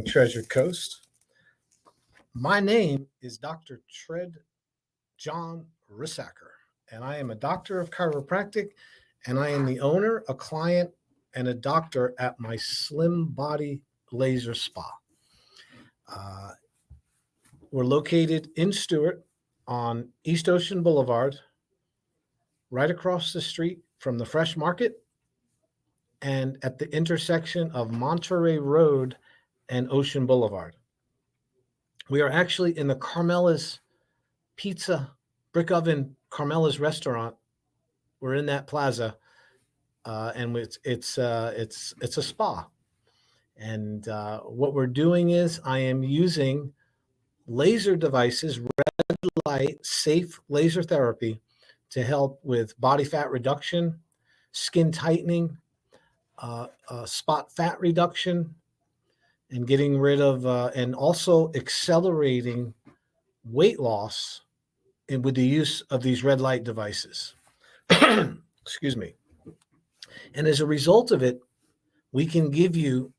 morning, Treasure Coast. My name is Dr. Tred John Rissacker, and I am a doctor of chiropractic, and I am the owner, a client, and a doctor at my Slim Body Laser Spa. We're located in Stewart on East Ocean Boulevard, right across the street from the Fresh Market and at the intersection of Monterey Road and Ocean Boulevard. We are actually in the Carmela's Pizza Brick Oven Carmela's restaurant. We're in that plaza, and it's a spa. And what we're doing is I am using laser devices, red light, safe laser therapy to help with body fat reduction, skin tightening, spot fat reduction, and getting rid of, and also accelerating weight loss with the use of these red light devices. Excuse me. And as a result of it, we can give you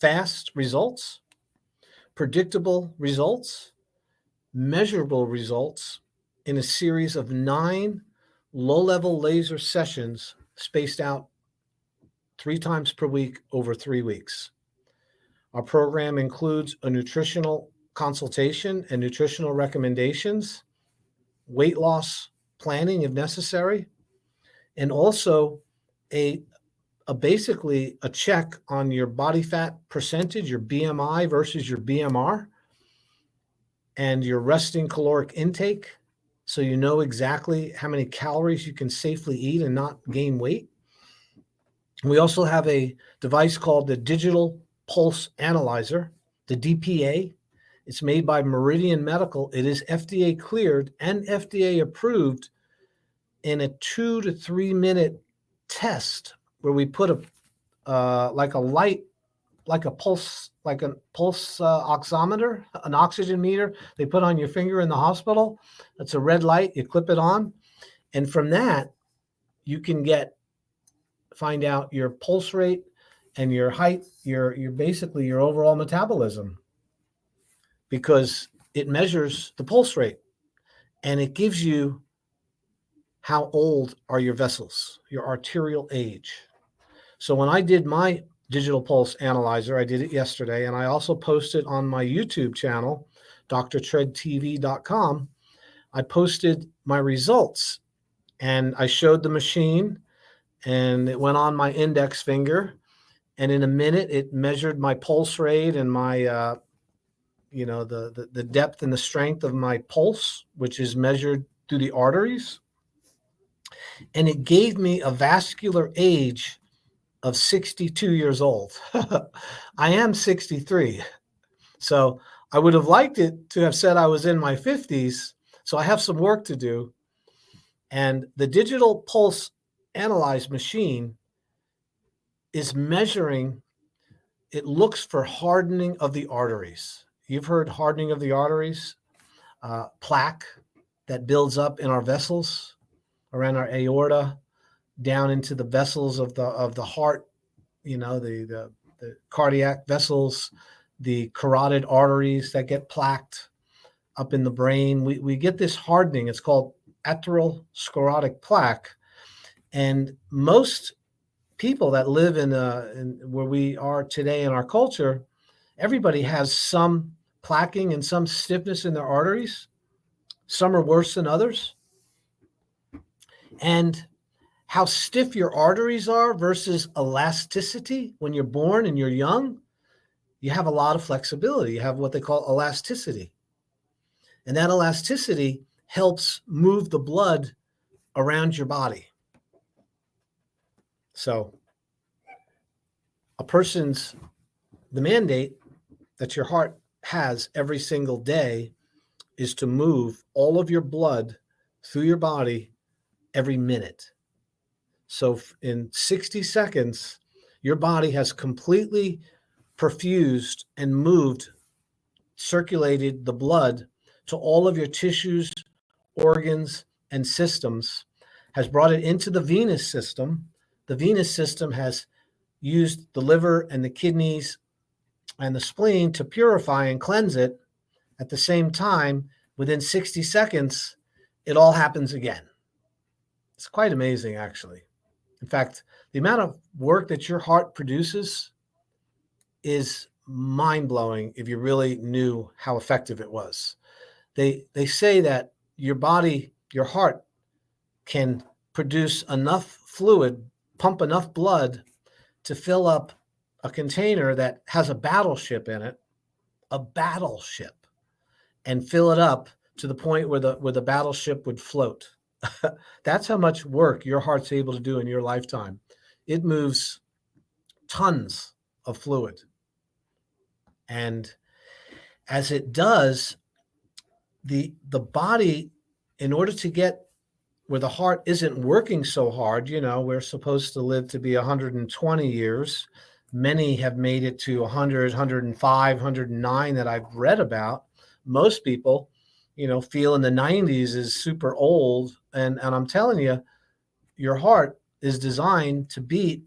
fast results, predictable results, measurable results in a series of 9 low-level laser sessions spaced out 3 times per week over 3 weeks. Our program includes a nutritional consultation and nutritional recommendations, weight loss planning if necessary, and also basically a check on your body fat percentage, your BMI versus your BMR, and your resting caloric intake, so you know exactly how many calories you can safely eat and not gain weight. We also have a device called the Digital Pulse Analyzer, the DPA. It's made by Meridian Medical. It is FDA cleared and FDA approved in a 2 to 3 minute test where we put like a pulse oximeter, an oxygen meter they put on your finger in the hospital. That's a red light. You clip it on, and from that you can find out your pulse rate and your height, your basically your overall metabolism, because it measures the pulse rate and it gives you how old are your vessels, your arterial age. So when I did my digital pulse analyzer, I did it yesterday, and I also posted on my YouTube channel, drtredtv.com. I posted my results, and I showed the machine, and it went on my index finger, and in a minute it measured my pulse rate and my the depth and the strength of my pulse, which is measured through the arteries, and it gave me a vascular age of 62 years old. I am 63. So I would have liked it to have said I was in my 50s. So I have some work to do. And the digital pulse analyze machine is measuring, it looks for hardening of the arteries. You've heard hardening of the arteries, plaque that builds up in our vessels, around our aorta, down into the vessels of the heart, the cardiac vessels, the carotid arteries that get plaqued up in the brain. We get this hardening. It's called atherosclerotic plaque. And most people that live in where we are today in our culture, everybody has some plaquing and some stiffness in their arteries. Some are worse than others. And how stiff your arteries are versus elasticity when you're born and you're young, you have a lot of flexibility. You have what they call elasticity. And that elasticity helps move the blood around your body. So the mandate that your heart has every single day is to move all of your blood through your body every minute. So in 60 seconds, your body has completely perfused and circulated the blood to all of your tissues, organs, and systems, has brought it into the venous system. The venous system has used the liver and the kidneys and the spleen to purify and cleanse it. At the same time, within 60 seconds, it all happens again. It's quite amazing, actually. In fact, the amount of work that your heart produces is mind-blowing if you really knew how effective it was. They say that your body, your heart, can produce enough fluid, pump enough blood to fill up a container that has a battleship in it, a battleship, and fill it up to the point where the battleship would float. That's how much work your heart's able to do in your lifetime. It moves tons of fluid. And as it does, the body, in order to get where the heart isn't working so hard, we're supposed to live to be 120 years. Many have made it to 100, 105, 109 that I've read about. Most people, feel in the 90s is super old. And I'm telling you, your heart is designed to beat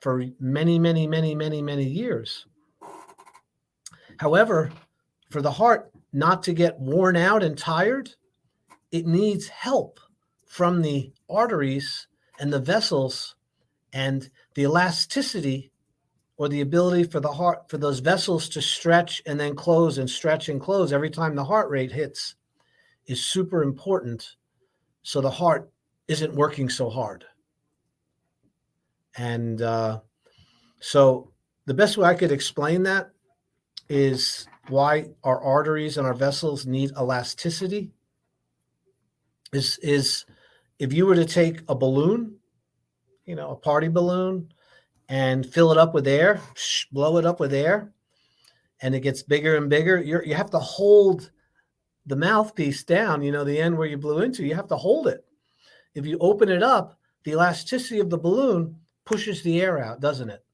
for many, many, many, many, many years. However, for the heart not to get worn out and tired, it needs help from the arteries and the vessels and the elasticity, or the ability for the heart, for those vessels to stretch and then close and stretch and close every time the heart rate hits, is super important, so the heart isn't working so hard. And so the best way I could explain that is why our arteries and our vessels need elasticity is if you were to take a balloon, a party balloon, and fill it up with air, blow it up with air, and it gets bigger and bigger, you have to hold the mouthpiece down, the end where you blew into, you have to hold it. If you open it up, the elasticity of the balloon pushes the air out, doesn't it?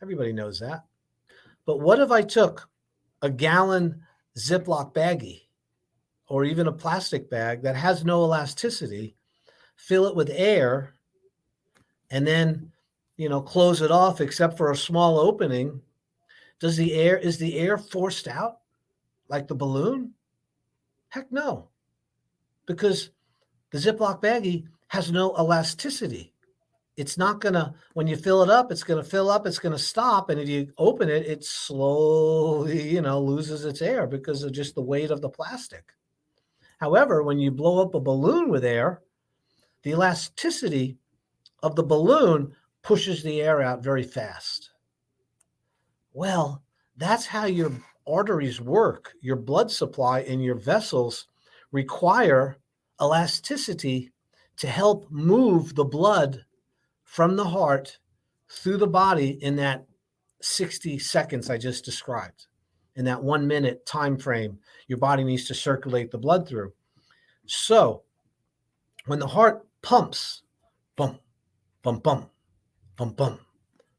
Everybody knows that. But what if I took a gallon Ziploc baggie, or even a plastic bag that has no elasticity, fill it with air, and then, close it off except for a small opening? Is the air forced out like the balloon? Heck no, because the Ziploc baggie has no elasticity. It's not gonna, when you fill it up, it's gonna fill up, it's gonna stop. And if you open it, it slowly, loses its air because of just the weight of the plastic. However, when you blow up a balloon with air, the elasticity of the balloon pushes the air out very fast. Well, that's how your arteries work. Your blood supply and your vessels require elasticity to help move the blood from the heart through the body in that 60 seconds I just described. In that 1 minute time frame, your body needs to circulate the blood through. So when the heart pumps, bum, bum, bum, bum, bum,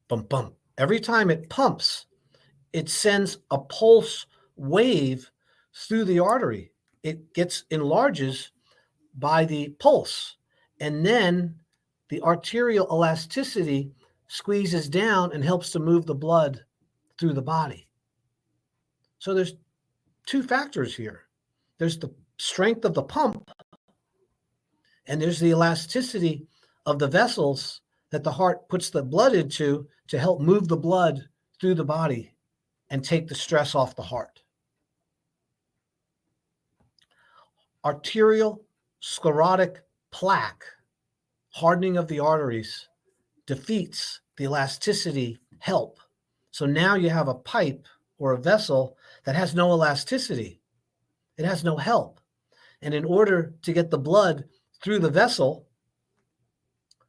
bum, bum, every time it pumps, it sends a pulse wave through the artery. It enlarges by the pulse. And then the arterial elasticity squeezes down and helps to move the blood through the body. So there's two factors here. There's the strength of the pump, and there's the elasticity of the vessels that the heart puts the blood into to help move the blood through the body and take the stress off the heart. Arterial sclerotic plaque, hardening of the arteries, defeats the elasticity help. So now you have a pipe or a vessel that has no elasticity. It has no help. And in order to get the blood through the vessel,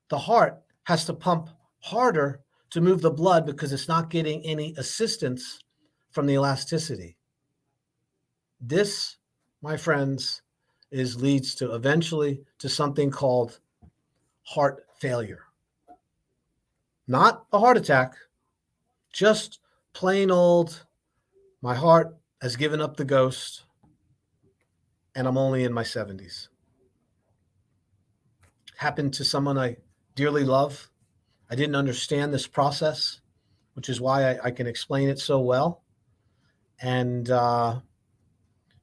the heart has to pump harder to move the blood because it's not getting any assistance from the elasticity. This, my friends, leads to eventually to something called heart failure. Not a heart attack, just plain old, my heart has given up the ghost and I'm only in my 70s. Happened to someone I dearly love. I didn't understand this process. which is why I can explain it so well. And,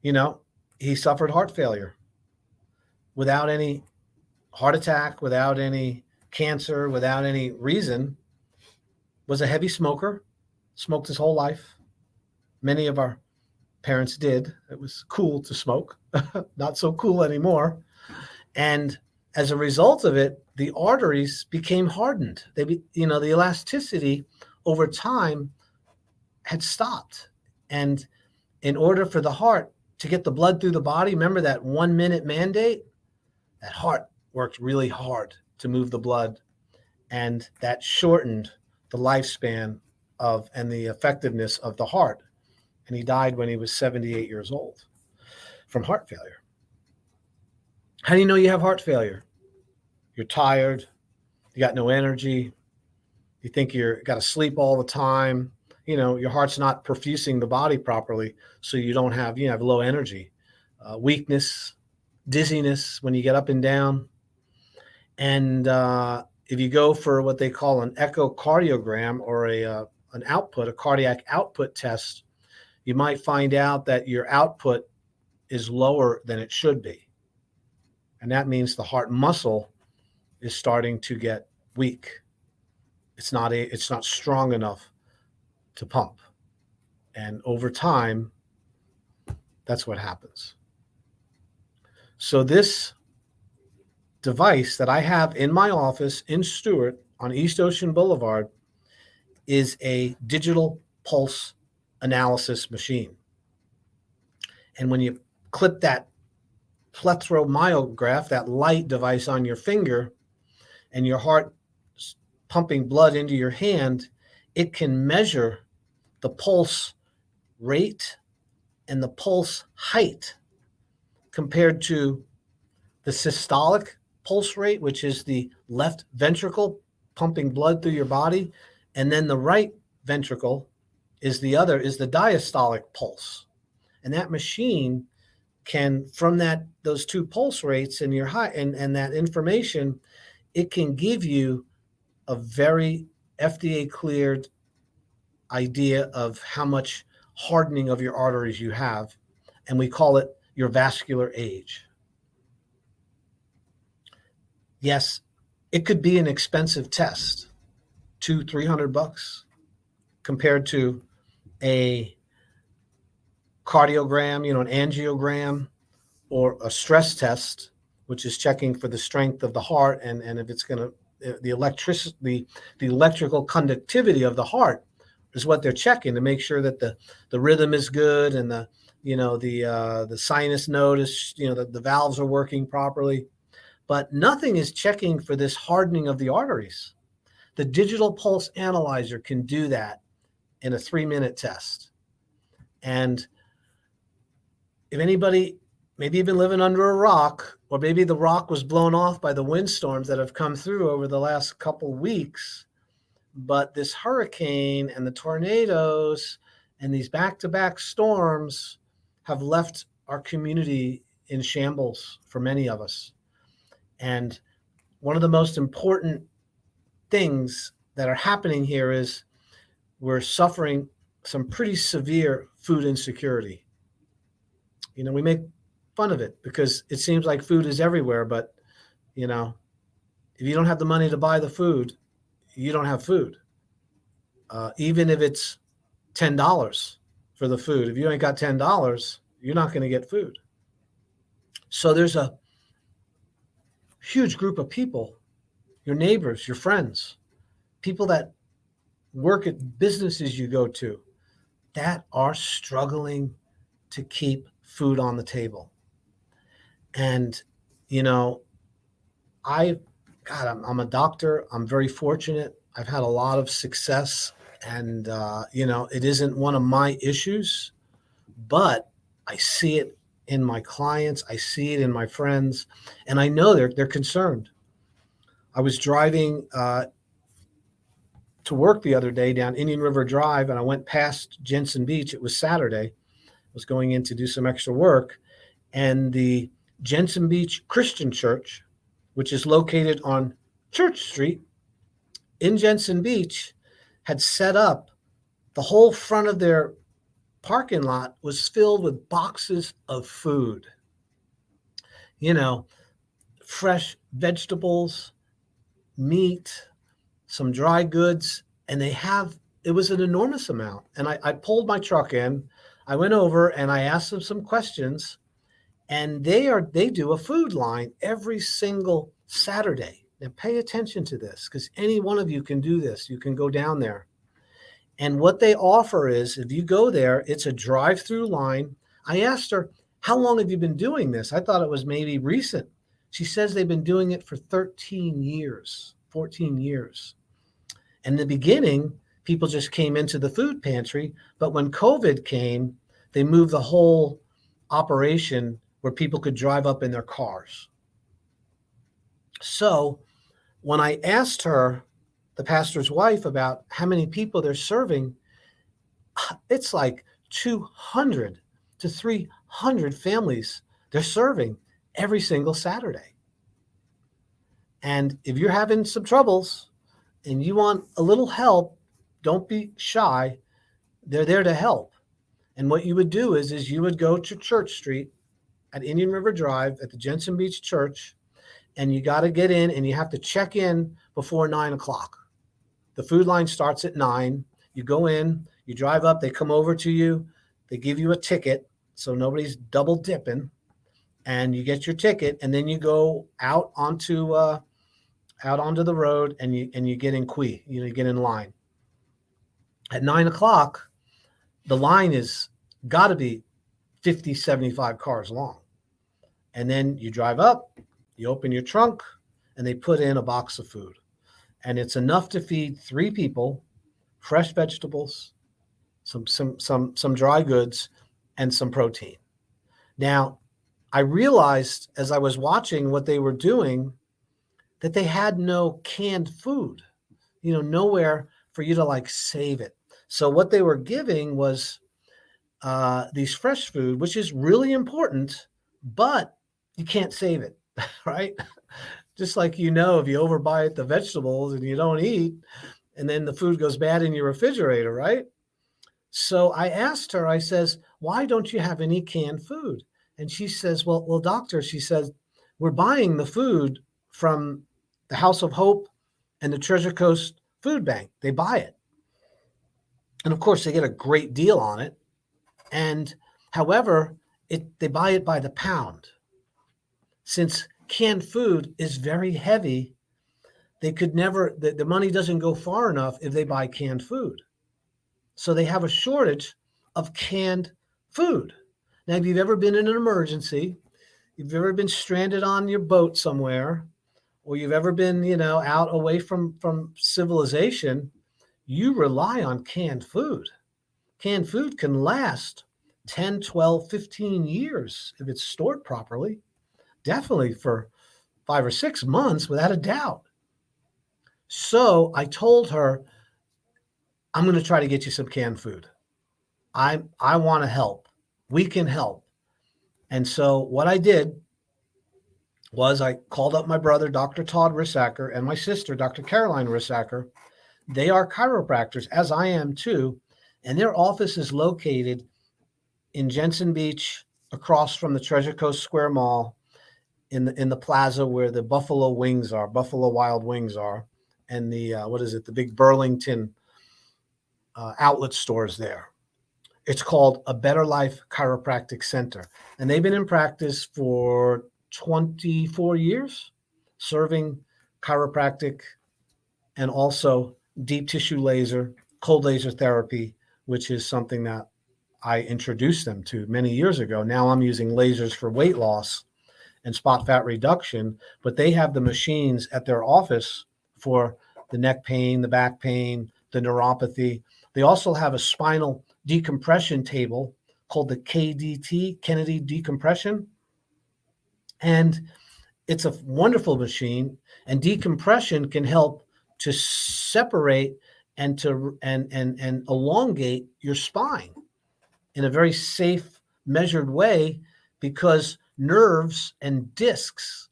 you know, he suffered heart failure without any heart attack, without any cancer, without any reason, was a heavy smoker, smoked his whole life. Many of our parents did. It was cool to smoke, not so cool anymore. And as a result of it, the arteries became hardened. The elasticity over time had stopped. And in order for the heart to get the blood through the body, remember that 1 minute mandate? That heart worked really hard to move the blood, and that shortened the lifespan and the effectiveness of the heart. And he died when he was 78 years old from heart failure. How do you know you have heart failure? You're tired, you got no energy, you think you're got to sleep all the time, your heart's not perfusing the body properly, so you have low energy, weakness, dizziness when you get up and down. And if you go for what they call an echocardiogram or a cardiac output test, you might find out that your output is lower than it should be. And that means the heart muscle is starting to get weak. It's not strong enough to pump. And over time, that's what happens. So this device that I have in my office in Stewart on East Ocean Boulevard is a digital pulse analysis machine. And when you clip that plethysmograph, that light device on your finger, and your heart pumping blood into your hand, it can measure the pulse rate and the pulse height compared to the systolic pulse rate, which is the left ventricle pumping blood through your body, and then the right ventricle is the diastolic pulse. And that machine can, from those two pulse rates and your height and that information, it can give you a very FDA cleared idea of how much hardening of your arteries you have, and we call it your vascular age. Yes, it could be an expensive test, $200-300 compared to a cardiogram, an angiogram, or a stress test, which is checking for the strength of the heart and if it's going to the electrical conductivity of the heart is what they're checking to make sure that the rhythm is good and the sinus node is that the valves are working properly. But nothing is checking for this hardening of the arteries. The digital pulse analyzer can do that in a 3-minute test. And if anybody, maybe you've been living under a rock, or maybe the rock was blown off by the windstorms that have come through over the last couple weeks, but this hurricane and the tornadoes and these back-to-back storms have left our community in shambles for many of us. And one of the most important things that are happening here is we're suffering some pretty severe food insecurity. We make fun of it because it seems like food is everywhere, but if you don't have the money to buy the food, you don't have food. Even if it's $10 for the food, if you ain't got $10, you're not going to get food. So there's a huge group of people, your neighbors, your friends, people that work at businesses you go to, that are struggling to keep food on the table. And, I'm a doctor. I'm very fortunate. I've had a lot of success, and, it isn't one of my issues, but I see it in my clients. I see it in my friends, and I know they're concerned. I was driving to work the other day down Indian River Drive, and I went past Jensen Beach. It was Saturday. I was going in to do some extra work, and the Jensen Beach Christian Church, which is located on Church Street in Jensen Beach, had set up the whole front of their parking lot was filled with boxes of food, you know, fresh vegetables, meat, some dry goods, and it was an enormous amount. And I pulled my truck in, I went over and I asked them some questions, and they do a food line every single Saturday. Now pay attention to this, because any one of you can do this. You can go down there. And what they offer is, if you go there, it's a drive-through line. I asked her, how long have you been doing this? I thought it was maybe recent. She says they've been doing it for 13 years, 14 years. In the beginning, people just came into the food pantry, but when COVID came, they moved the whole operation where people could drive up in their cars. So when I asked her, the pastor's wife, about how many people they're serving, it's like 200 to 300 families they're serving every single Saturday. And if you're having some troubles and you want a little help, don't be shy. They're there to help. And what you would do is you would go to Church Street at Indian River Drive at the Jensen Beach Church, and you got to get in and you have to check in before 9 o'clock. The food line starts at 9. You go in, you drive up, they come over to you, they give you a ticket so nobody's double dipping, and you get your ticket, and then you go out onto the road and you get in queue, you get in line. At 9 o'clock, the line is got to be 50, 75 cars long. And then you drive up, you open your trunk, and they put in a box of food. And it's enough to feed 3 people, fresh vegetables, some dry goods, and some protein. Now, I realized as I was watching what they were doing that they had no canned food, nowhere for you to like save it. So what they were giving was these fresh food, which is really important, but you can't save it, right? Just like, if you overbuy the vegetables and you don't eat, and then the food goes bad in your refrigerator, right? So I asked her, I says, why don't you have any canned food? And she says, well, doctor, she says, we're buying the food from the House of Hope and the Treasure Coast Food Bank. They buy it. And of course, they get a great deal on it. And however, they buy it by the pound. Since canned food is very heavy, they could never, the money doesn't go far enough if they buy canned food. So they have a shortage of canned food. Now, if you've ever been in an emergency, you've ever been stranded on your boat somewhere, or you've ever been, out away from civilization, you rely on canned food. Canned food can last 10, 12, 15 years if it's stored properly. Definitely for 5 or 6 months, without a doubt. So I told her, I'm going to try to get you some canned food. I want to help. We can help. And so what I did was I called up my brother, Dr. Todd Rissacker, and my sister, Dr. Caroline Rissacker. They are chiropractors, as I am too, and their office is located in Jensen Beach, across from the Treasure Coast Square Mall, in the plaza where the Buffalo Wild Wings are, and the big Burlington outlet stores there. It's called A Better Life Chiropractic Center, and they've been in practice for 24 years, serving chiropractic and also deep tissue laser, cold laser therapy, which is something that I introduced them to many years ago. Now I'm using lasers for weight loss and spot fat reduction, but they have the machines at their office for the neck pain, the back pain, the neuropathy. They also have a spinal decompression table called the KDT, Kennedy Decompression. And it's a wonderful machine, and decompression can help to separate and to and elongate your spine in a very safe, measured way, because nerves and discs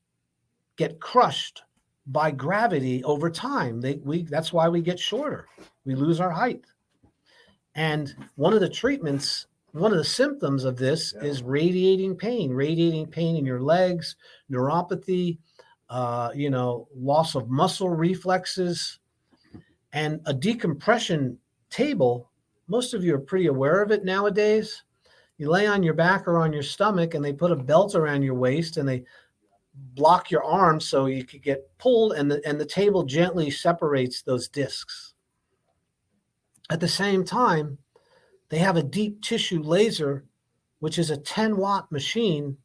get crushed by gravity over time. That's why we get shorter. We lose our height. And one of the treatments, one of the symptoms of this is radiating pain in your legs, neuropathy, loss of muscle reflexes, and a decompression table. Most of you are pretty aware of it nowadays. You lay on your back or on your stomach, and they put a belt around your waist, and they block your arms so you could get pulled, and the table gently separates those discs. At the same time, they have a deep tissue laser, which is a 10-watt machine,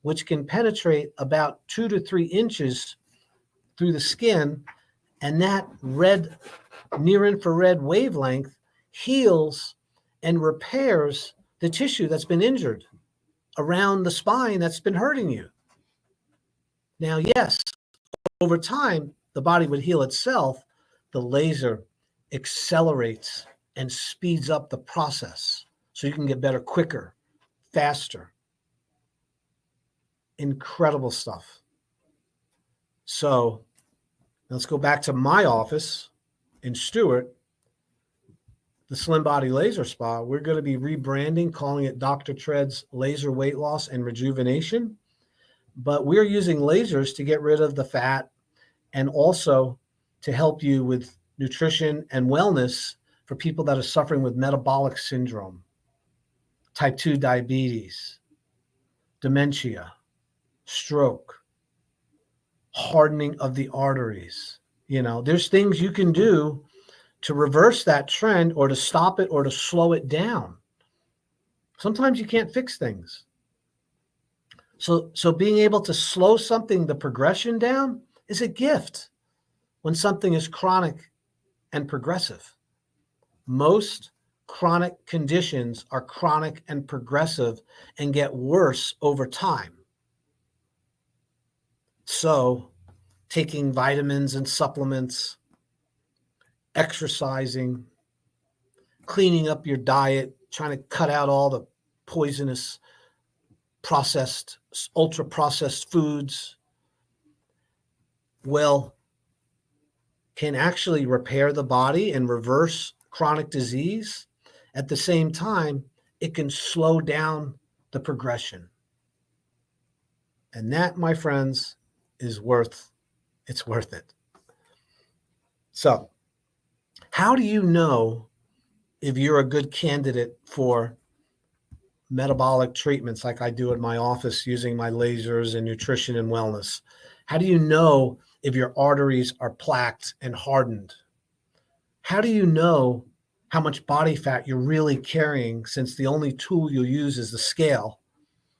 which can penetrate about 2 to 3 inches through the skin, and that red near infrared wavelength heals and repairs the tissue that's been injured around the spine that's been hurting you. Now, yes, over time, the body would heal itself. The laser accelerates and speeds up the process so you can get better quicker, faster. Incredible stuff. So let's go back to my office in Stewart, the Slim Body Laser Spa. We're going to be rebranding, calling it Dr. Treds Laser Weight Loss and Rejuvenation. But we're using lasers to get rid of the fat and also to help you with nutrition and wellness for people that are suffering with metabolic syndrome, type 2 diabetes, dementia, stroke, hardening of the arteries. There's things you can do to reverse that trend or to stop it or to slow it down. Sometimes you can't fix things. So being able to slow something, the progression down, is a gift when something is chronic and progressive. Most chronic conditions are chronic and progressive and get worse over time. So taking vitamins and supplements, exercising, cleaning up your diet, trying to cut out all the poisonous processed, ultra-processed foods, can actually repair the body and reverse chronic disease. At the same time, it can slow down the progression. And that, my friends, is worth it. So, how do you know if you're a good candidate for metabolic treatments like I do in my office using my lasers and nutrition and wellness? How do you know if your arteries are plaqued and hardened? How do you know how much body fat you're really carrying, since the only tool you'll use is the scale?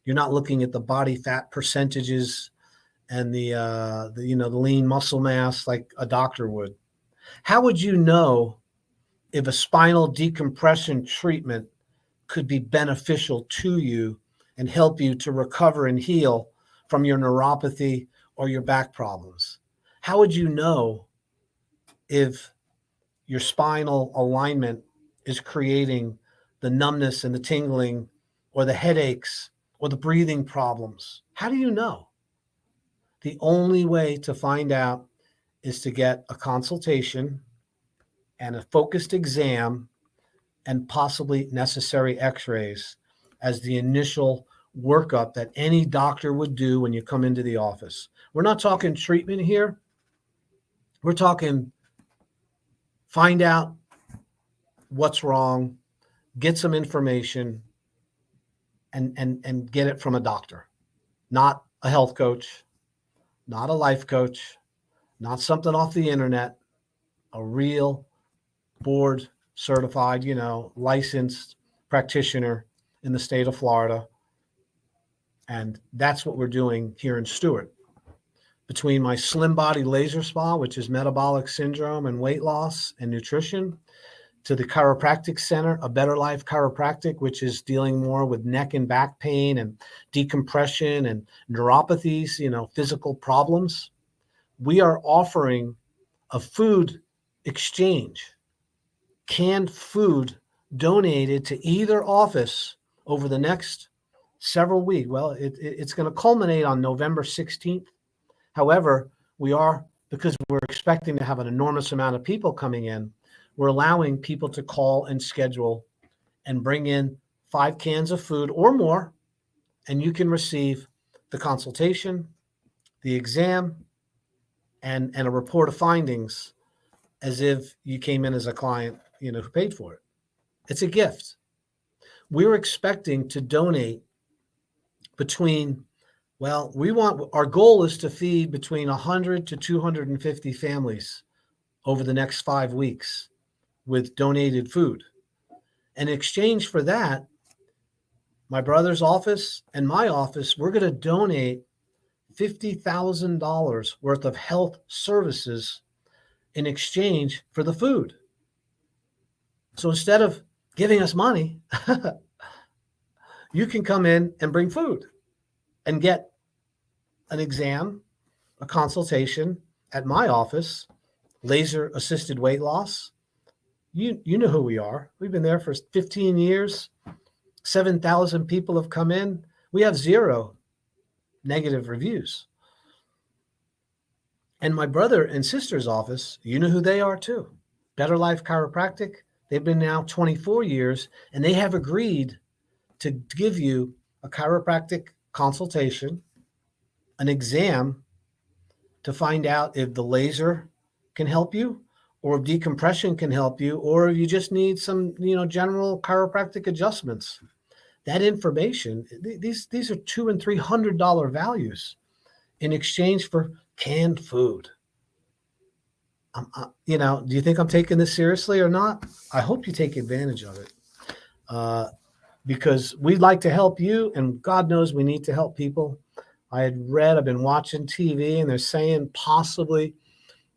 You're not looking at the body fat percentages and the lean muscle mass like a doctor would. How would you know if a spinal decompression treatment could be beneficial to you and help you to recover and heal from your neuropathy or your back problems? How would you know if your spinal alignment is creating the numbness and the tingling or the headaches or the breathing problems? How do you know? The only way to find out is to get a consultation and a focused exam and possibly necessary x-rays as the initial workup that any doctor would do when you come into the office. We're not talking treatment here. We're talking find out what's wrong, get some information, and get it from a doctor, not a health coach, not a life coach, not something off the internet, a real board certified, licensed practitioner in the state of Florida. And that's what we're doing here in Stewart. Between my Slim Body Laser Spa, which is metabolic syndrome and weight loss and nutrition, to the Chiropractic Center, A Better Life Chiropractic, which is dealing more with neck and back pain and decompression and neuropathies, physical problems. We are offering a food exchange, canned food donated to either office over the next several weeks. Well, it's going to culminate on November 16th. However, we are because we're expecting to have an enormous amount of people coming in, we're allowing people to call and schedule and bring in 5 cans of food or more, and you can receive the consultation, the exam, and a report of findings as if you came in as a client, who paid for it. It's a gift. We're expecting to donate our goal is to feed between 100 to 250 families over the next 5 weeks with donated food. And in exchange for that, my brother's office and my office, we're going to donate $50,000 worth of health services in exchange for the food. So instead of giving us money, you can come in and bring food and get an exam, a consultation at my office, laser assisted weight loss. You know who we are. We've been there for 15 years. 7,000 people have come in. We have 0 negative reviews. And my brother and sister's office, you know who they are too. Better Life Chiropractic. They've been now 24 years, and they have agreed to give you a chiropractic consultation, an exam to find out if the laser can help you, or if decompression can help you, or if you just need some, general chiropractic adjustments. That information, these are $200 and $300 values in exchange for canned food. Do you think I'm taking this seriously or not? I hope you take advantage of it, because we'd like to help you, and God knows we need to help people. I've been watching TV, and they're saying possibly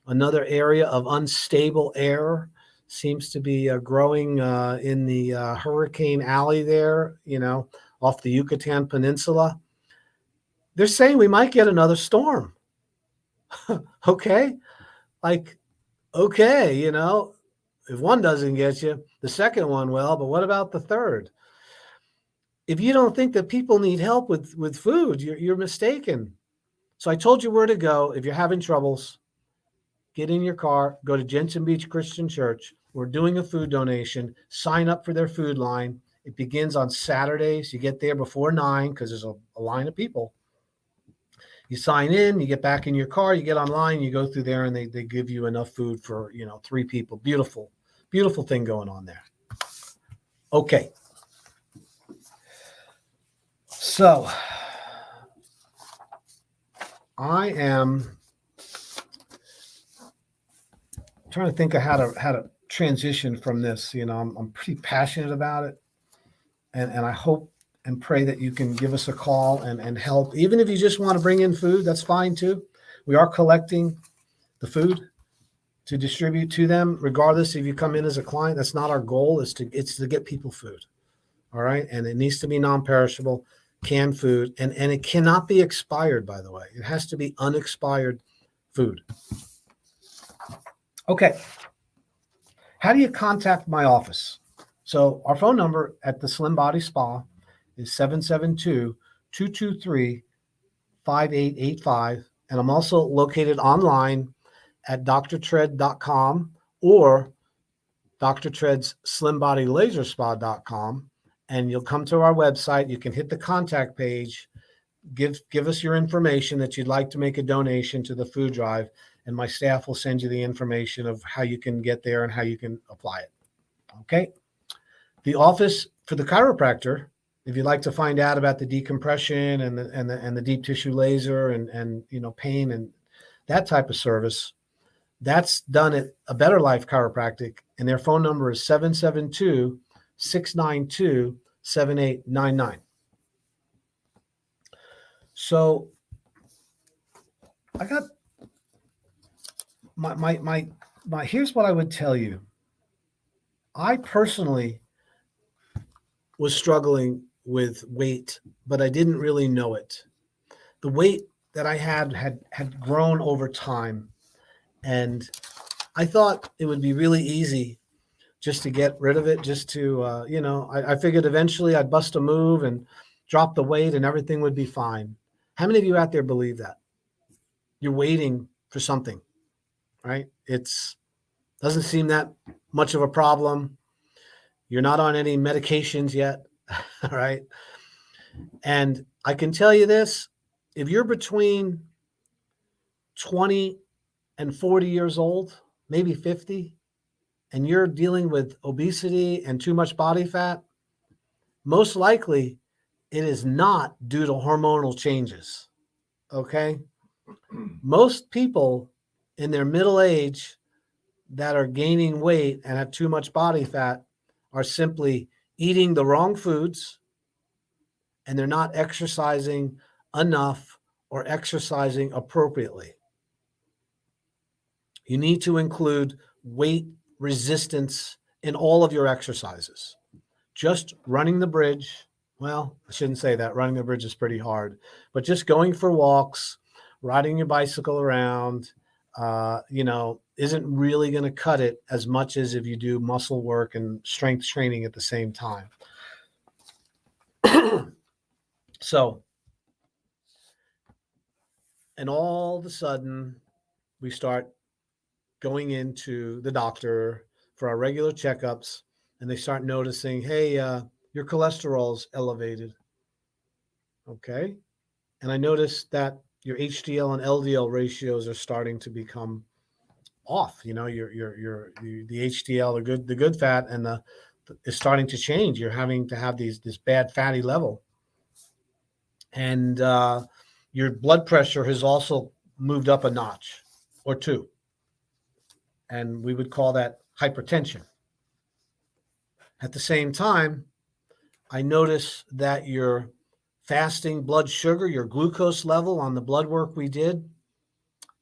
another area of unstable air seems to be growing in the Hurricane Alley there, off the Yucatan Peninsula. They're saying we might get another storm. Okay? Okay, if one doesn't get you, the second one will, but what about the third? If you don't think that people need help with food, you're mistaken. So I told you where to go. If you're having troubles, get in your car, go to Jensen Beach Christian Church. We're doing a food donation. Sign up for their food line. It begins on Saturdays. You get there before 9 because there's a line of people. You sign in, you get back in your car, you get online, you go through there, and they give you enough food for 3 people. Beautiful, beautiful thing going on there. Okay. So I am trying to think of how to transition from this. I'm pretty passionate about it, and I hope and pray that you can give us a call and help. Even if you just want to bring in food, that's fine too. We are collecting the food to distribute to them, regardless if you come in as a client. That's not our goal. It's to get people food. All right. And it needs to be non-perishable, canned food. And it cannot be expired, by the way. It has to be unexpired food. Okay. How do you contact my office? So our phone number at the Slim Body Spa is 772-223-5885. And I'm also located online at drtred.com or Dr. Tred's slimbodylaserspa.com. And you'll come to our website. You can hit the contact page, give us your information that you'd like to make a donation to the food drive, and my staff will send you the information of how you can get there and how you can apply it. Okay. The office for the chiropractor, if you'd like to find out about the decompression and the deep tissue laser and pain and that type of service, that's done at A Better Life Chiropractic, and their phone number is 772-692-7899. So I got my here's what I would tell you. I personally was struggling with weight, but I didn't really know it. The weight that I had grown over time, and I thought it would be really easy just to get rid of it, just to, I figured eventually I'd bust a move and drop the weight and everything would be fine. How many of you out there believe that? You're waiting for something. right? It's doesn't seem that much of a problem. You're not on any medications yet, right? And I can tell you this, if you're between 20 and 40 years old, maybe 50, and you're dealing with obesity and too much body fat, most likely it is not due to hormonal changes. Okay. Most people in their middle age that are gaining weight and have too much body fat are simply eating the wrong foods, and they're not exercising enough or exercising appropriately. You need to include weight resistance in all of your exercises. Just running the bridge, well, I shouldn't say that. Running the bridge is pretty hard, but just going for walks, riding your bicycle around, isn't really going to cut it as much as if you do muscle work and strength training at the same time. So, and all of a sudden, we start going into the doctor for our regular checkups, and they start noticing, hey, your cholesterol's elevated. Okay. And I noticed that your HDL and LDL ratios are starting to become off. You know, the HDL, the good fat, and the is starting to change. You're having to have this bad fatty level, and your blood pressure has also moved up a notch or two, and we would call that hypertension. At the same time, I notice that your fasting blood sugar, your glucose level on the blood work we did,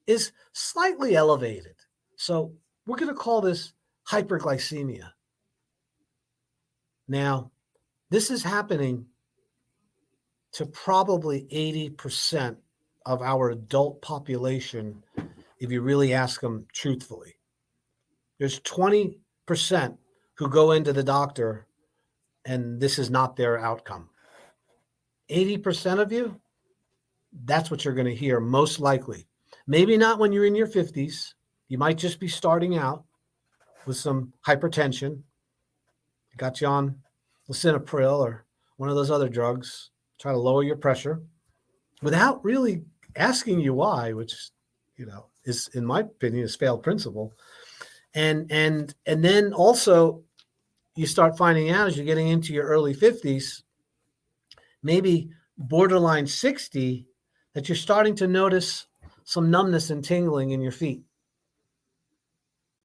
is slightly elevated. So we're going to call this hyperglycemia. Now, this is happening to probably 80% of our adult population if you really ask them truthfully. There's 20% who go into the doctor and this is not their outcome. 80% of you, that's what you're going to hear most likely. Maybe not when you're in your 50s. You might just be starting out with some hypertension. Got you on lisinopril or one of those other drugs, try to lower your pressure without really asking you why, which, is, in my opinion, is failed principle. And then also you start finding out as you're getting into your early 50s, maybe borderline 60, that you're starting to notice some numbness and tingling in your feet.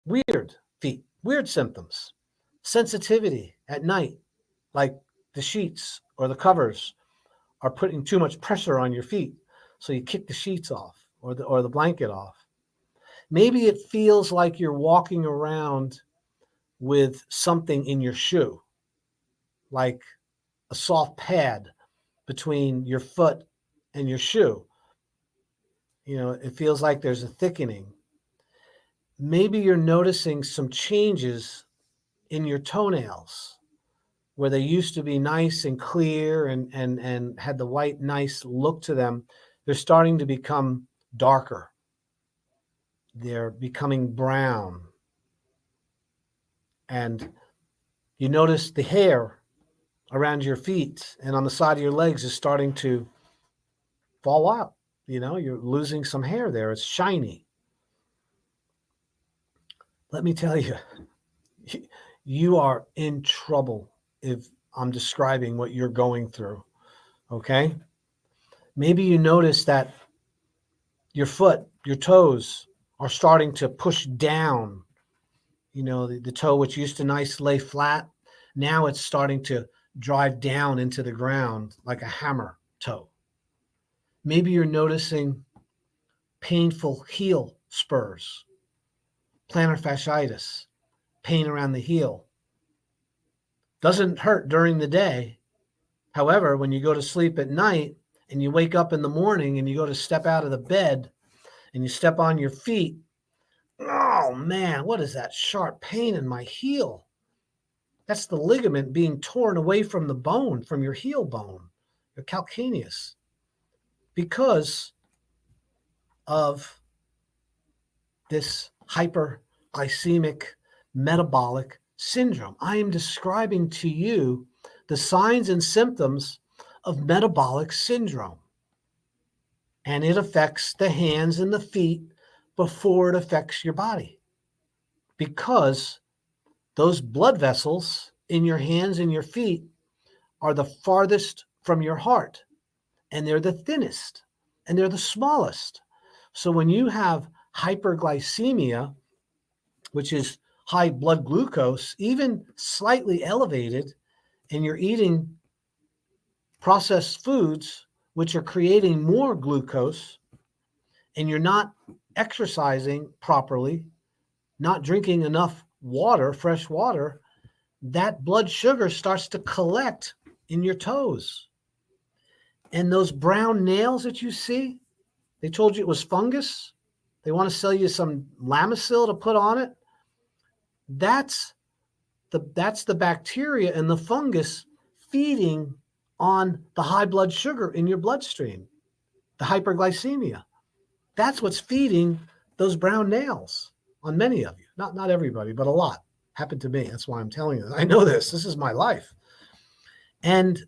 Weird feet, weird symptoms, sensitivity at night, like the sheets or the covers are putting too much pressure on your feet. So you kick the sheets off or the blanket off. Maybe it feels like you're walking around with something in your shoe, like a soft pad between your foot and your shoe. It feels like there's a thickening. Maybe you're noticing some changes in your toenails where they used to be nice and clear and had the white, nice look to them. They're starting to become darker. They're becoming brown. And you notice the hair around your feet and on the side of your legs is starting to fall out. You're losing some hair there. It's shiny. Let me tell you, you are in trouble if I'm describing what you're going through. Okay? Maybe you notice that your foot, your toes are starting to push down. The toe, which used to nice lay flat, now it's starting to drive down into the ground like a hammer toe. Maybe you're noticing painful heel spurs, plantar fasciitis, pain around the heel. Doesn't hurt during the day. However, when you go to sleep at night and you wake up in the morning and you go to step out of the bed and you step on your feet, oh man, what is that sharp pain in my heel? That's the ligament being torn away from the bone, from your heel bone, your calcaneus, because of this hyperglycemic metabolic syndrome. I am describing to you the signs and symptoms of metabolic syndrome. And it affects the hands and the feet before it affects your body, because those blood vessels in your hands and your feet are the farthest from your heart, and they're the thinnest, and they're the smallest. So when you have hyperglycemia, which is high blood glucose, even slightly elevated, and you're eating processed foods, which are creating more glucose, and you're not exercising properly, not drinking enough water, fresh water, that blood sugar starts to collect in your toes. And those brown nails that you see, they told you it was fungus. They want to sell you some Lamisil to put on it. That's the bacteria and the fungus feeding on the high blood sugar in your bloodstream, the hyperglycemia. That's what's feeding those brown nails on many of you. Not everybody, but a lot. Happened to me. That's why I'm telling you. I know this. This is my life. And,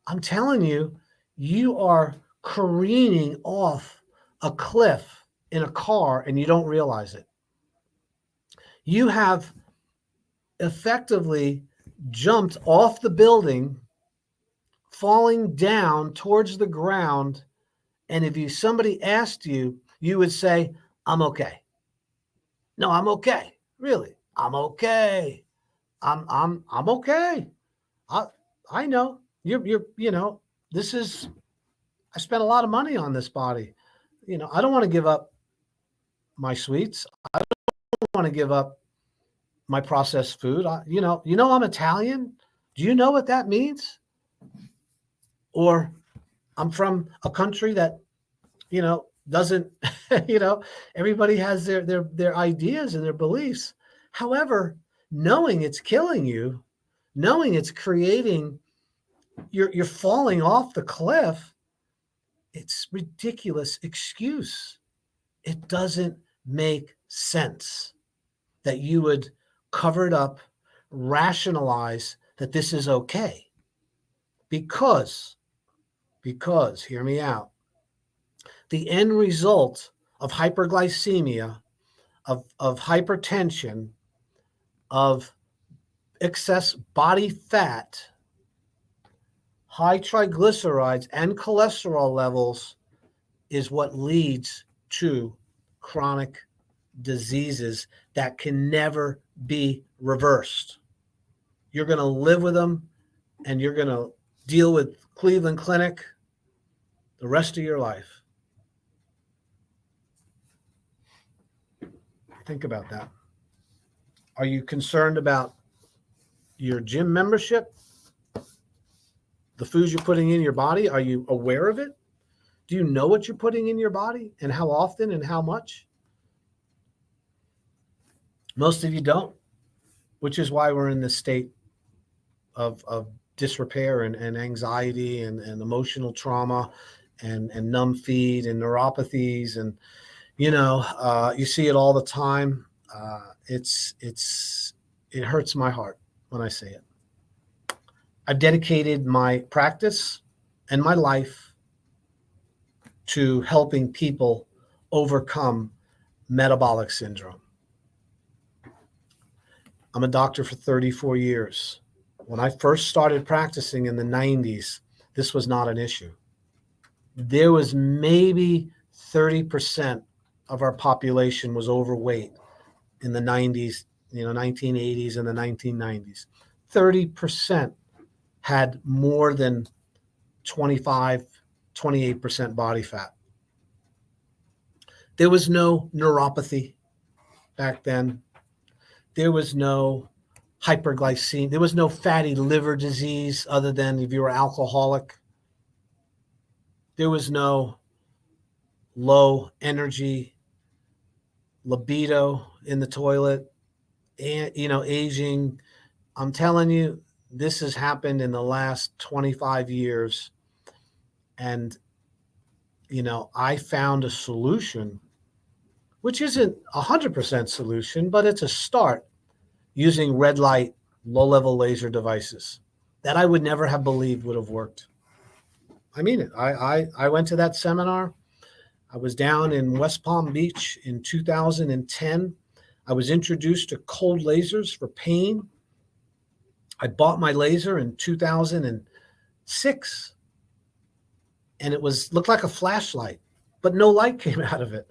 I'm telling you, you are careening off a cliff in a car and you don't realize it. You have effectively jumped off the building, falling down towards the ground. And if somebody asked you, you would say, I'm okay. No, I'm okay. Really? I'm okay. I'm okay. I know this is, I spent a lot of money on this body. I don't want to give up my sweets. I don't want to give up my processed food. I'm Italian. Do you know what that means? Or I'm from a country that, doesn't, everybody has their ideas and their beliefs. However, knowing it's killing you, knowing it's creating, you're falling off the cliff, it's ridiculous excuse. It doesn't make sense that you would cover it up, rationalize that this is okay. Because, hear me out, the end result of hyperglycemia, of hypertension, of excess body fat, high triglycerides, and cholesterol levels is what leads to chronic diseases that can never be reversed. You're going to live with them, and you're going to deal with Cleveland Clinic the rest of your life. Think about that. Are you concerned about your gym membership? The foods you're putting in your body? Are you aware of it? Do you know what you're putting in your body and how often and how much? Most of you don't, which is why we're in this state of disrepair and anxiety and emotional trauma and numb feet and neuropathies. And, you see it all the time. It hurts my heart when I see it. I've dedicated my practice and my life to helping people overcome metabolic syndrome. I'm a doctor for 34 years. When I first started practicing in the 90s, this was not an issue. There was maybe 30% of our population was overweight in the 90s, 1980s and the 1990s. 30% had more than 25, 28% body fat. There was no neuropathy back then. There was no hyperglycemia. There was no fatty liver disease other than if you were alcoholic. There was no low energy libido in the toilet, and aging. I'm telling you, this has happened in the last 25 years. And I found a solution which isn't 100% solution, but it's a start using red light, low-level laser devices that I would never have believed would have worked. I mean it. I went to that seminar. I was down in West Palm Beach in 2010. I was introduced to cold lasers for pain. I bought my laser in 2006, and it looked like a flashlight, but no light came out of it.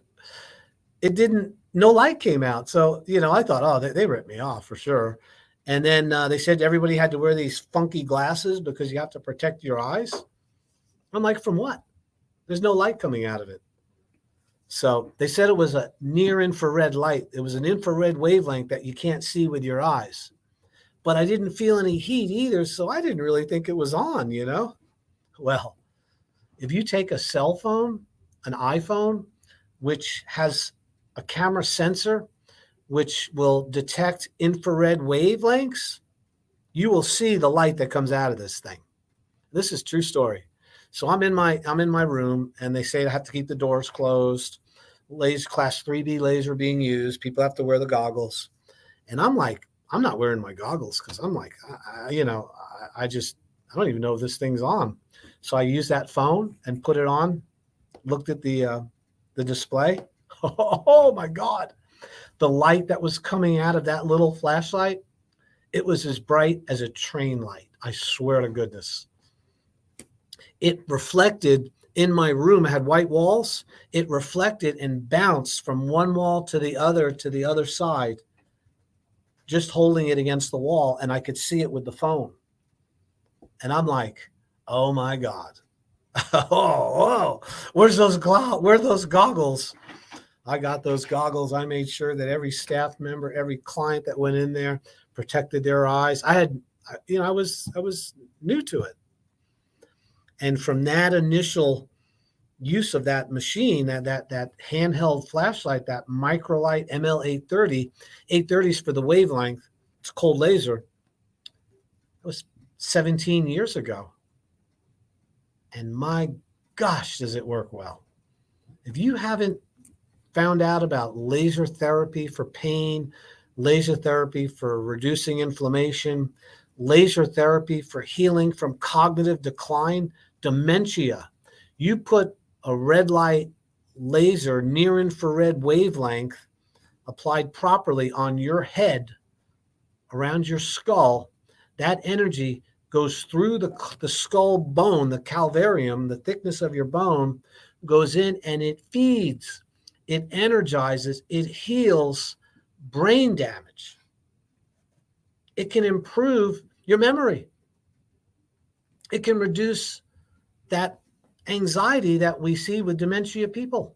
No light came out. So, I thought, oh, they ripped me off for sure. And then they said everybody had to wear these funky glasses because you have to protect your eyes. I'm like, from what? There's no light coming out of it. So they said it was a near infrared light. It was an infrared wavelength that you can't see with your eyes. But I didn't feel any heat either, so I didn't really think it was on, Well, if you take a cell phone, an iPhone, which has a camera sensor, which will detect infrared wavelengths, you will see the light that comes out of this thing. This is true story. So I'm in my room, and they say I have to keep the doors closed. Laser class 3B laser being used. People have to wear the goggles, and I'm like, I'm not wearing my goggles because I'm like, I don't even know if this thing's on. So I used that phone and put it on. Looked at the display. Oh my God. The light that was coming out of that little flashlight, it was as bright as a train light. I swear to goodness. It reflected in my room. I had white walls. It reflected and bounced from one wall to the other side, just holding it against the wall, and I could see it with the phone. And I'm like, oh my God. Oh, where's those goggles? I got those goggles. I made sure that every staff member, every client that went in there protected their eyes. I was new to it. And from that initial use of that machine, that handheld flashlight, that microlight ML830, 830 is for the wavelength, it's cold laser. It was 17 years ago. And my gosh, does it work well. If you haven't found out about laser therapy for pain, laser therapy for reducing inflammation, laser therapy for healing from cognitive decline, dementia, you put a red light laser near infrared wavelength applied properly on your head, around your skull, that energy goes through the skull bone, the calvarium, the thickness of your bone, goes in and it feeds, it energizes, it heals brain damage. It can improve your memory. It can reduce that anxiety that we see with dementia people.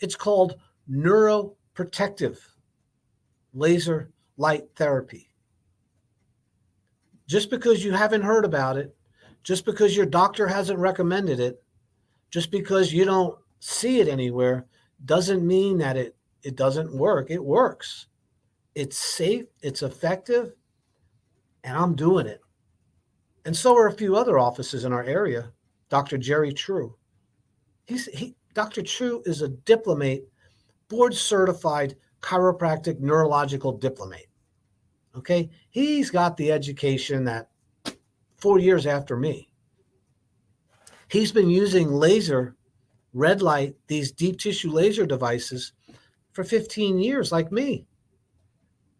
It's called neuroprotective laser light therapy. Just because you haven't heard about it, just because your doctor hasn't recommended it, just because you don't see it anywhere, doesn't mean that it doesn't work. It works. It's safe, it's effective, and I'm doing it. And so are a few other offices in our area. Dr. Jerry True. Dr. True is a diplomate, board-certified chiropractic neurological diplomate. Okay? He's got the education that 4 years after me. He's been using laser, red light, these deep tissue laser devices for 15 years, like me.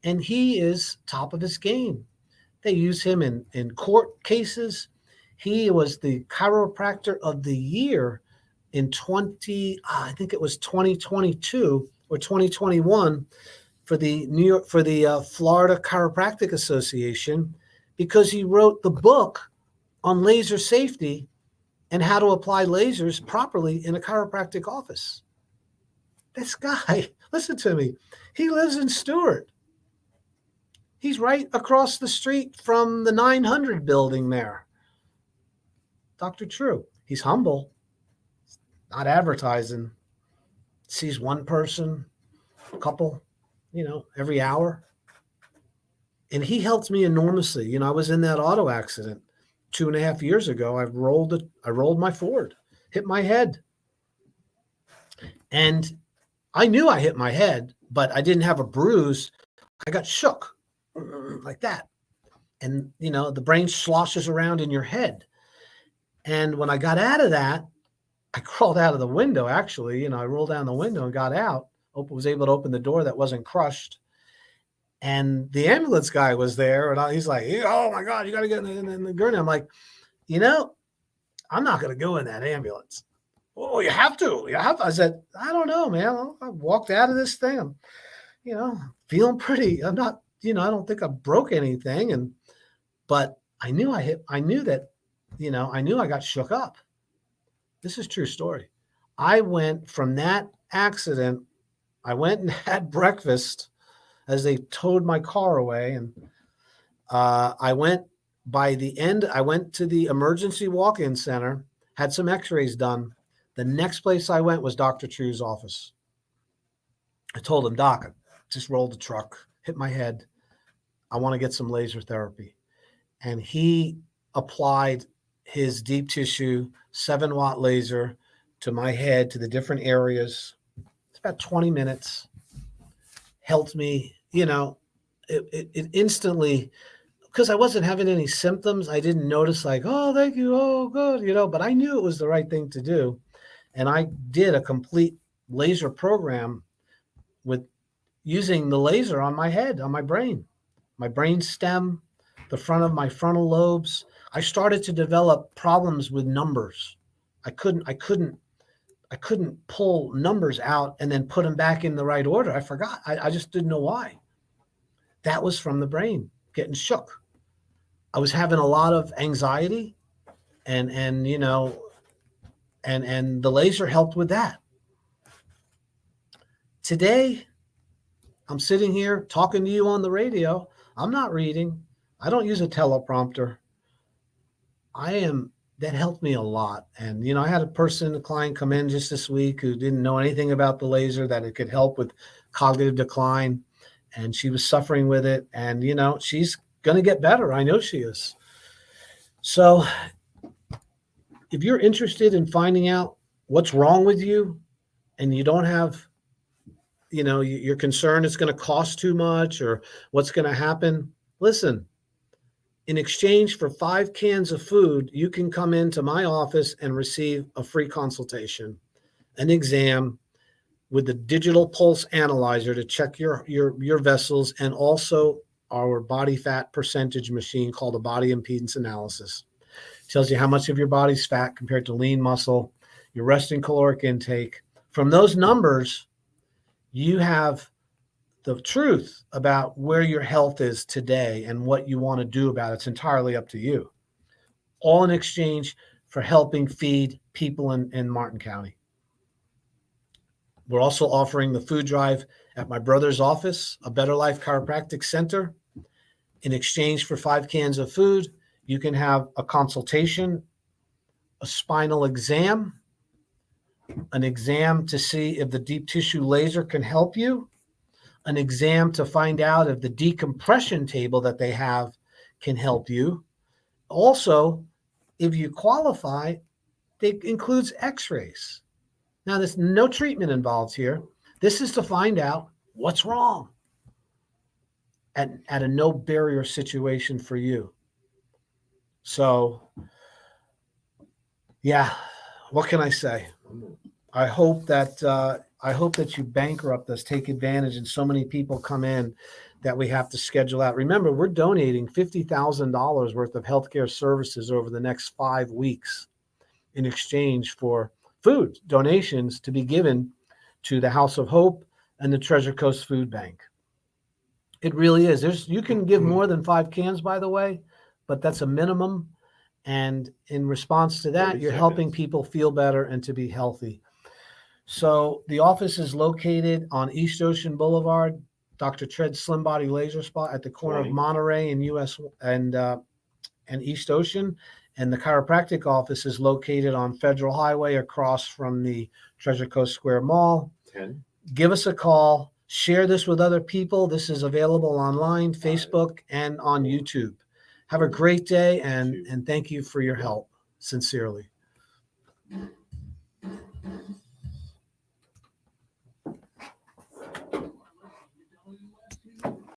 And he is top of his game. They use him in court cases. He was the chiropractor of the year in 2022 or 2021 for the Florida Chiropractic Association, because he wrote the book on laser safety and how to apply lasers properly in a chiropractic office. This guy, listen to me, he lives in Stewart. He's right across the street from the 900 building there. Dr. True, he's humble, not advertising, sees one person, a couple, every hour. And he helped me enormously. I was in that auto accident 2.5 years ago. I rolled my Ford, hit my head. And I knew I hit my head, but I didn't have a bruise. I got shook like that. And, the brain sloshes around in your head. And when I got out of that, I crawled out of the window, actually. I rolled down the window and got out. Was able to open the door that wasn't crushed. And the ambulance guy was there. And he's like, oh, my God, you got to get in the gurney. I'm like, I'm not going to go in that ambulance. Oh, you have to. I said, I don't know, man. I walked out of this thing. I'm, feeling pretty. I'm not, I don't think I broke anything. But I knew that, I knew I got shook up. This is true story. I went from that accident. I went and had breakfast as they towed my car away. And I went to the emergency walk-in center, had some x-rays done. The next place I went was Dr. True's office. I told him, Doc, I just rolled the truck, hit my head. I want to get some laser therapy. And he applied his deep tissue 7-watt laser to my head, to the different areas. It's about 20 minutes. Helped me, it instantly, because I wasn't having any symptoms. I didn't notice like, oh, thank you. Oh, good. But I knew it was the right thing to do. And I did a complete laser program with using the laser on my head, on my brain stem, the front of my frontal lobes. I started to develop problems with numbers. I couldn't pull numbers out and then put them back in the right order. I forgot. I just didn't know why. That was from the brain getting shook. I was having a lot of anxiety, and the laser helped with that. Today, I'm sitting here talking to you on the radio. I'm not reading. I don't use a teleprompter. That helped me a lot. And, I had a client come in just this week who didn't know anything about the laser, that it could help with cognitive decline. And she was suffering with it. And, she's going to get better. I know she is. So if you're interested in finding out what's wrong with you and you don't have, you're concerned it's going to cost too much or what's going to happen, listen. In exchange for 5 cans of food, you can come into my office and receive a free consultation, an exam with the digital pulse analyzer to check your vessels, and also our body fat percentage machine called a body impedance analysis. It tells you how much of your body's fat compared to lean muscle, your resting caloric intake. From those numbers, you have the truth about where your health is today and what you want to do about it. It's entirely up to you. All in exchange for helping feed people in Martin County. We're also offering the food drive at my brother's office, a Better Life Chiropractic Center. In exchange for 5 cans of food, you can have a consultation, a spinal exam, an exam to see if the deep tissue laser can help you, an exam to find out if the decompression table that they have can help you. Also, if you qualify, it includes x-rays. Now, there's no treatment involved here. This is to find out what's wrong at a no barrier situation for you. So, yeah, what can I say? I hope that you bankrupt us, take advantage, and so many people come in that we have to schedule out. Remember, we're donating $50,000 worth of healthcare services over the next 5 weeks in exchange for food donations to be given to the House of Hope and the Treasure Coast Food Bank. It really is. You can give more than 5 cans, by the way, but that's a minimum. And in response to that, you're helping people feel better and to be healthy. So the office is located on East Ocean Boulevard, Dr. Treds Slim Body Laser Spot at the corner of Monterey and US and East Ocean. And the chiropractic office is located on Federal Highway across from the Treasure Coast Square Mall. 10. Give us a call. Share this with other people. This is available online, Facebook, and on YouTube. Have a great day, and thank you for your help. Sincerely.